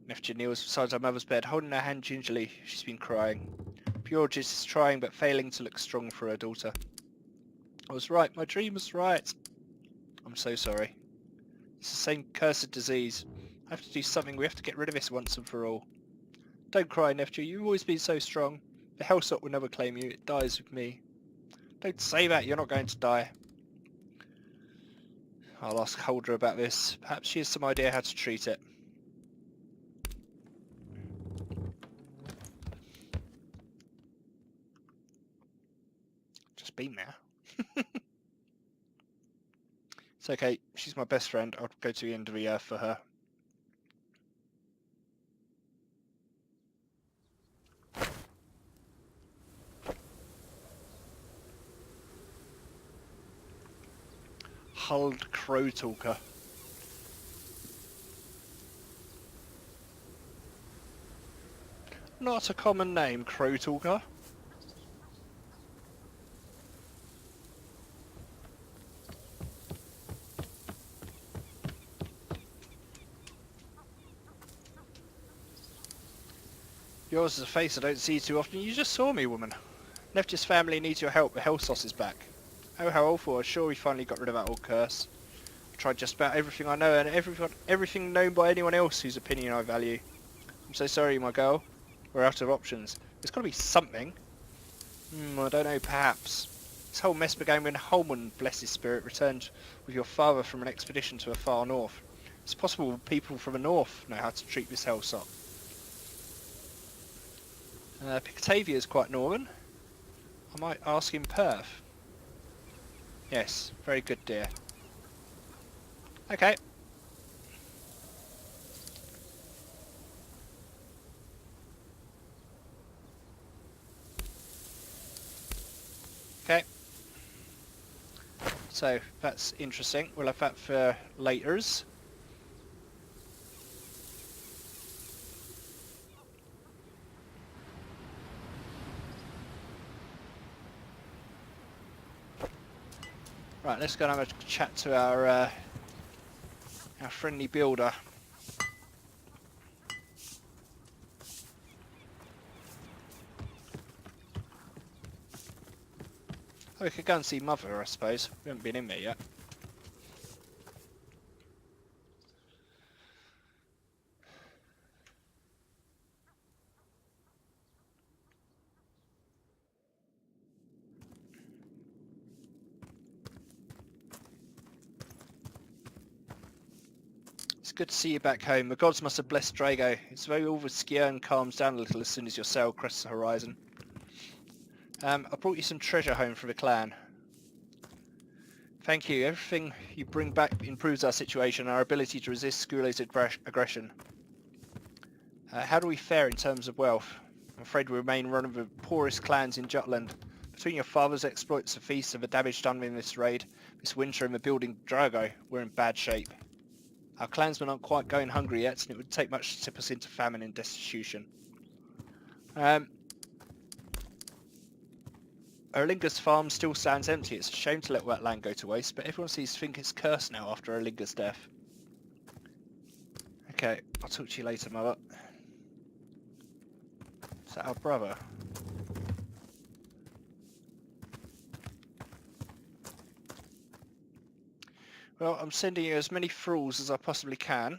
Neftja kneels beside her mother's bed, holding her hand gingerly. She's been crying. Bjorg is trying but failing to look strong for her daughter. I was right, my dream was right. I'm so sorry. It's the same cursed disease. I have to do something, we have to get rid of this once and for all. Don't cry, Neftja, you've always been so strong. The Hellsot will never claim you, it dies with me. Don't say that, you're not going to die. I'll ask Holder about this. Perhaps she has some idea how to treat it. Just been there. It's okay, she's my best friend. I'll go to the end of the earth for her. Hulled Crow Talker. Not a common name, Crow Talker. Yours is a face I don't see too often. You just saw me, woman. Neftja's family needs your help. The Hellsauce is back. Oh, how awful. I'm sure we finally got rid of that old curse. I've tried just about everything I know and everything known by anyone else whose opinion I value. I'm so sorry, my girl. We're out of options. There's got to be something. I don't know, perhaps. This whole mess began when Holman, bless his spirit, returned with your father from an expedition to the far north. It's possible people from the north know how to treat this Hellsot. Pictavia is quite northern. I might ask in Perth. Yes, very good, dear. Okay. Okay. So, that's interesting. We'll have that for laters. Right, let's go and have a chat to our friendly builder. Oh, we could go and see Mother, I suppose. We haven't been in there yet. It's good to see you back home. The gods must have blessed Drago. It's very all the Skjern calms down a little as soon as your sail crests the horizon. I brought you some treasure home for the clan. Thank you. Everything you bring back improves our situation and our ability to resist Skule's aggression. How do we fare in terms of wealth? I'm afraid we remain one of the poorest clans in Jutland. Between your father's exploits, the feast, and the damage done in this raid, this winter and the building Drago, we're in bad shape. Our clansmen aren't quite going hungry yet, and it would take much to tip us into famine and destitution. Erlinga's farm still stands empty. It's a shame to let that land go to waste, but everyone seems to think it's cursed now after Erlinga's death. Okay, I'll talk to you later, Mother. Is that our brother? Well, I'm sending you as many thralls as I possibly can.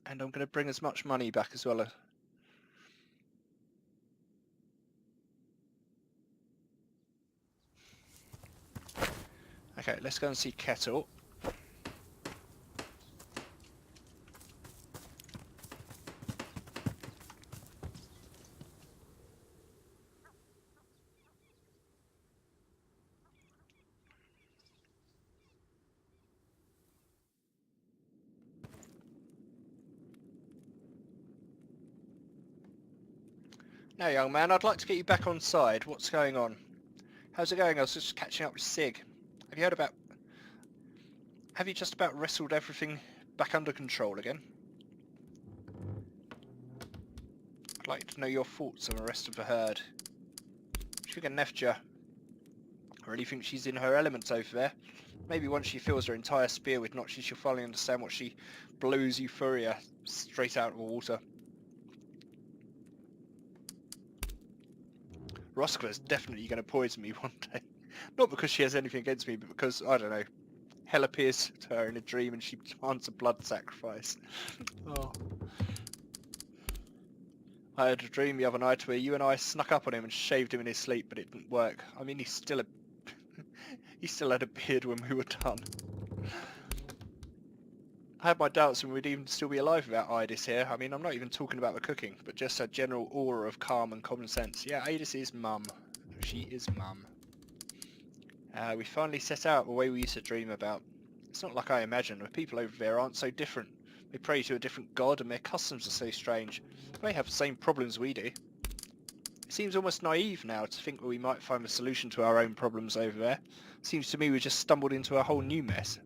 And I'm going to bring as much money back as well. Okay, let's go and see Kettle. Now, young man, I'd like to get you back on side. What's going on? How's it going? I was just catching up with Sig. Have you heard about... Have you just about wrestled everything back under control again? I'd like to know your thoughts on the rest of the herd. What do you think of Neftja? I really think she's in her elements over there. Maybe once she fills her entire spear with notches, she'll finally understand what she blows Euphoria straight out of the water. Roskva's definitely going to poison me one day. Not because she has anything against me, but because, I don't know, hell appears to her in a dream and she demands a blood sacrifice. Oh. I had a dream the other night where you and I snuck up on him and shaved him in his sleep, but it didn't work. I mean, he still had a beard when we were done. I had my doubts when we'd even still be alive without Idis here. I mean, I'm not even talking about the cooking, but just a general aura of calm and common sense. Yeah, Idis is mum. She is mum. We finally set out the way we used to dream about. It's not like I imagined. The people over there aren't so different. They pray to a different god and their customs are so strange. They have the same problems we do. It seems almost naive now to think that we might find a solution to our own problems over there. Seems to me we just stumbled into a whole new mess.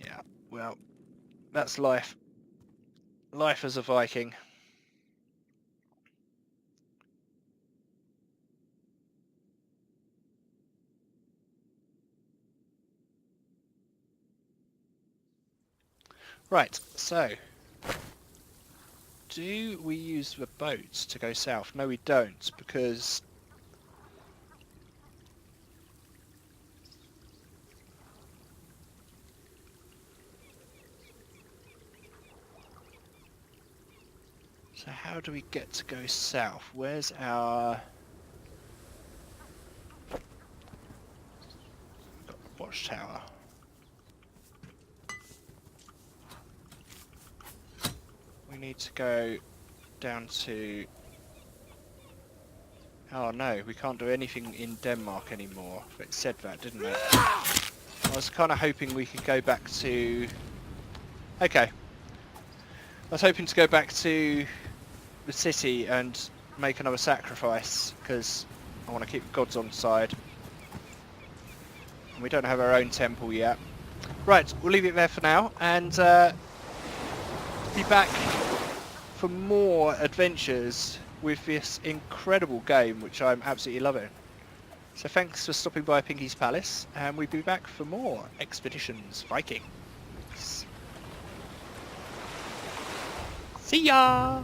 Yeah, well, that's life. Life as a Viking. Right, so do we use the boats to go south? No, we don't, because so how do we get to go south? Where's our watchtower? We need to go down to... Oh no, we can't do anything in Denmark anymore. It said that, didn't it? I was kind of hoping we could go back to... Okay. I was hoping to go back to the city and make another sacrifice, because I want to keep the gods on side. And we don't have our own temple yet. Right, we'll leave it there for now, and be back for more adventures with this incredible game, which I'm absolutely loving. So thanks for stopping by Pinky's Palace, and we'll be back for more Expeditions Viking. See ya!